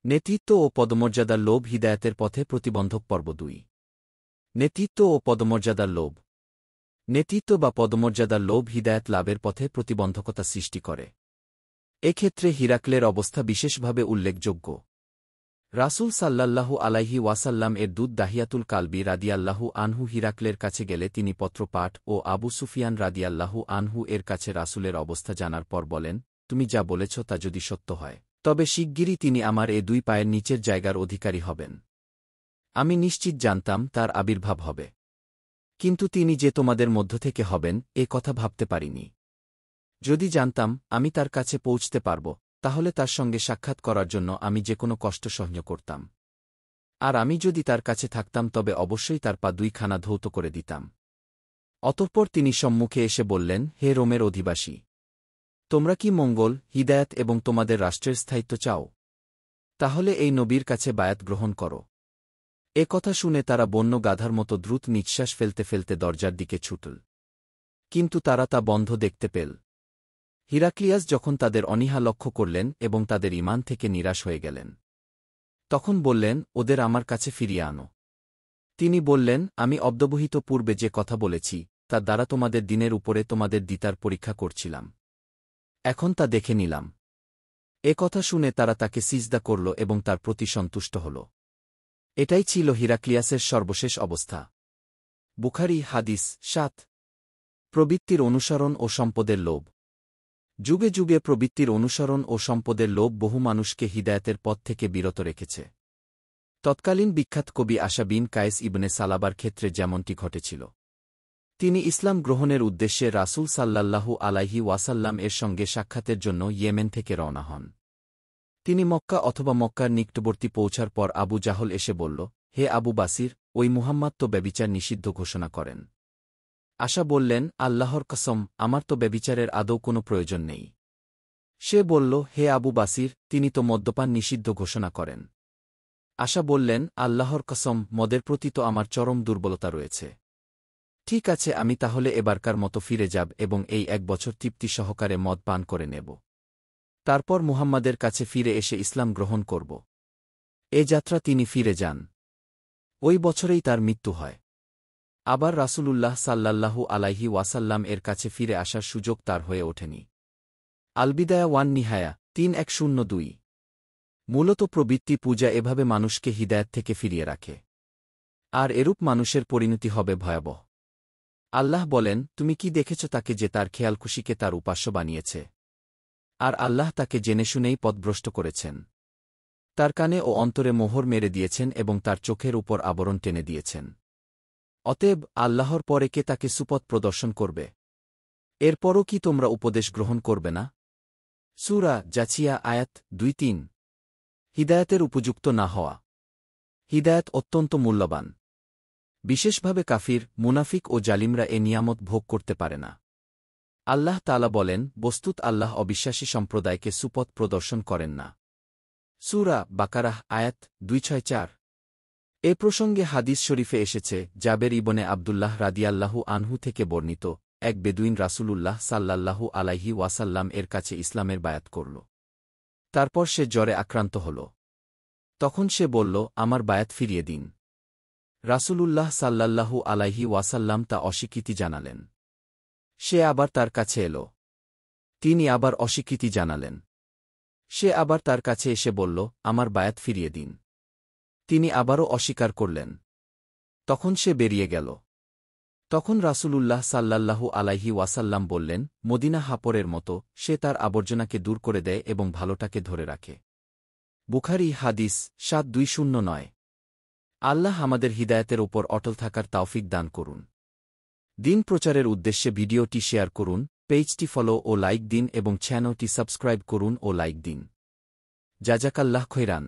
নেতৃত্ব ও পদমর্যাদার লোভ হিদায়াতের পথে প্রতিবন্ধক পর্ব ২ নেতৃত্ব ও পদমর্যাদার লোভ। নেতৃত্ব বা পদমর্যাদার লোভ হিদায়াত লাভের পথে প্রতিবন্ধকতা সৃষ্টি করে। এক্ষেত্রে হিরাকলের অবস্থা বিশেষভাবে উল্লেখযোগ্য। রাসূল সাল্লাল্লাহু আলাইহি ওয়াসাল্লাম এর দূত দাহিয়াতুল কালবি রাদিয়াল্লাহু আনহু হিরাকলের কাছে গেলে তিনি পত্রপাঠ ও আবু সুফিয়ান রাদিয়াল্লাহু আনহু এর কাছে রাসূলের অবস্থা জানার পর বলেন, তুমি যা বলেছ তা যদি সত্য হয়, তবে শিগগিরই তিনি আমার এ দুই পায়ের নিচের জায়গার অধিকারী হবেন। আমি নিশ্চিত জানতাম তার আবির্ভাব হবে, কিন্তু তিনি যে তোমাদের মধ্য থেকে হবেন এ কথা ভাবতে পারিনি। যদি জানতাম আমি তার কাছে পৌঁছতে পারব, তাহলে তার সঙ্গে সাক্ষাৎ করার জন্য আমি যে কোনো কষ্ট সহ্য করতাম। আর আমি যদি তার কাছে থাকতাম তবে অবশ্যই তার পা দুইখানা ধৌত করে দিতাম। অতঃপর তিনি সম্মুখে এসে বললেন, হে রোমের অধিবাসী, তোমরা কি মঙ্গল, হিদায়াত এবং তোমাদের রাষ্ট্রের স্থায়িত্ব চাও? তাহলে এই নবীর কাছে বায়াত গ্রহণ করো। এ কথা শুনে তারা বন্য গাধার মতো দ্রুত নিঃশ্বাস ফেলতে ফেলতে দরজার দিকে ছুটল, কিন্তু তারা তা বন্ধ দেখতে পেল। হিরাক্লিয়াস যখন তাদের অনীহা লক্ষ্য করলেন এবং তাদের ঈমান থেকে নিরাশ হয়ে গেলেন, তখন বললেন, ওদের আমার কাছে ফিরিয়ে আনো। তিনি বললেন, আমি অব্যবহিত পূর্বে যে কথা বলেছি তার দ্বারা তোমাদের দিনের উপরে তোমাদের দিতার পরীক্ষা করছিলাম, এখন তা দেখে নিলাম। এ কথা শুনে তারা তাকে সিজদা করল এবং তার প্রতি সন্তুষ্ট হল। এটাই ছিল হিরাক্লিয়াসের সর্বশেষ অবস্থা। বুখারী হাদিস ৭ প্রবৃত্তির অনুসরণ ও সম্পদের লোভ। যুগে যুগে প্রবৃত্তির অনুসরণ ও সম্পদের লোভ বহু মানুষকে হিদায়াতের পথ থেকে বিরত রেখেছে। তৎকালীন বিখ্যাত কবি আশা বিন কায়েস ইবনে সালাবার ক্ষেত্রে যেমনটি ঘটেছিল। তিনি ইসলাম গ্রহণের উদ্দেশ্যে রাসূল সাল্লাল্লাহু আলাইহি ওয়াসাল্লাম এর সঙ্গে সাক্ষাতের জন্য ইয়েমেন থেকে রওনা হন। তিনি মক্কা অথবা মক্কার নিকটবর্তী পৌঁছার পর আবু জাহল এসে বলল, হে আবু বাসির, ওই মুহাম্মাদ তো ব্যভিচার নিষিদ্ধ ঘোষণা করেন। আশা বললেন, আল্লাহর কসম, আমার তো ব্যভিচারের আদৌ কোনো প্রয়োজন নেই। সে বলল, হে আবু বাসির, তিনি তো মদ্যপান নিষিদ্ধ ঘোষণা করেন। আশা বললেন, আল্লাহর কসম, মদের প্রতি তো আমার চরম দুর্বলতা রয়েছে। ঠিক আছে, আমি তাহলে এবারকার মতো ফিরে যাব এবং এই ১ বছর তৃপ্তি সহকারে মদ পান করে নেব। তারপর মুহাম্মাদের কাছে ফিরে এসে ইসলাম গ্রহণ করব। এ যাত্রা তিনি ফিরে যান। ওই বছরেই তার মৃত্যু হয়। আবার রাসূলুল্লাহ সাল্লাল্লাহু আলাইহি ওয়াসাল্লাম এর কাছে ফিরে আসার সুযোগ তার হয়ে ওঠেনি। আলবিদায়া ওয়ান নিহায়া ৩১০২। মূলত প্রবৃত্তি পূজা এভাবে মানুষকে হিদায়াত থেকে ফিরিয়ে রাখে, আর এরূপ মানুষের পরিণতি হবে ভয়াবহ। আল্লাহ বলেন, তুমি কি দেখেছ তাকে যে তার খেয়ালখুশিকে তার উপাস্য বানিয়েছে? আর আল্লাহ তাকে জেনেশুনেই পথভ্রষ্ট করেছেন। তার কানে ও অন্তরে মোহর মেরে দিয়েছেন এবং তার চোখের উপর আবরণ টেনে দিয়েছেন। অতএব আল্লাহর পরে কে তাকে সুপথ প্রদর্শন করবে? এরপরও কি তোমরা উপদেশ গ্রহণ করবে না? সূরা জাছিয়া আয়াত ২-৩। হিদায়াতের উপযুক্ত না হওয়া। হিদায়াত অত্যন্ত মূল্যবান। বিশেষভাবে কাফির, মুনাফিক ও জালিমরা এ নিয়ামত ভোগ করতে পারে না। আল্লাহ তাআলা বলেন, বস্তুত আল্লাহ অবিশ্বাসী সম্প্রদায়কে সুপথ প্রদর্শন করেন না। সূরা বাকারাহ আয়াত ২৬৪। এ প্রসঙ্গে হাদিস শরীফে এসেছে, জাবের ইবনে আবদুল্লাহ রাদিয়াল্লাহু আনহু থেকে বর্ণিত, এক বেদুইন রাসূলুল্লাহ সাল্লাল্লাহু আলাইহি ওয়াসাল্লাম এর কাছে ইসলামের বায়াত করল। তারপর সে জ্বরে আক্রান্ত হল। তখন সে বলল, আমার বায়াত ফিরিয়ে দিন। রাসূলুল্লাহ সাল্লাল্লাহু আলাইহি ওয়াসাল্লাম তা অস্বীকৃতি জানালেন। সে আবার তার কাছে এল। তিনি আবার অস্বীকৃতি জানালেন। সে আবার তার কাছে এসে বলল, আমার বায়াত ফিরিয়ে দিন। তিনি আবারও অস্বীকার করলেন। তখন সে বেরিয়ে গেল। তখন রাসূলুল্লাহ সাল্লাল্লাহু আলাইহি ওয়াসাল্লাম বললেন, মদিনা হাপরের মতো, সে তার আবর্জনাকে দূর করে দেয় এবং ভালোটাকে ধরে রাখে। বুখারী হাদিস ৭২০৯। আল্লাহ আমাদের হিদায়াতের ওপর অটল থাকার তাওফিক দান করুন। দিন প্রচারের উদ্দেশ্যে ভিডিওটি শেয়ার করুন, পেজটি ফলো ও লাইক দিন এবং চ্যানেলটি সাবস্ক্রাইব করুন ও লাইক দিন। জাযাকাল্লাহ খৈরান।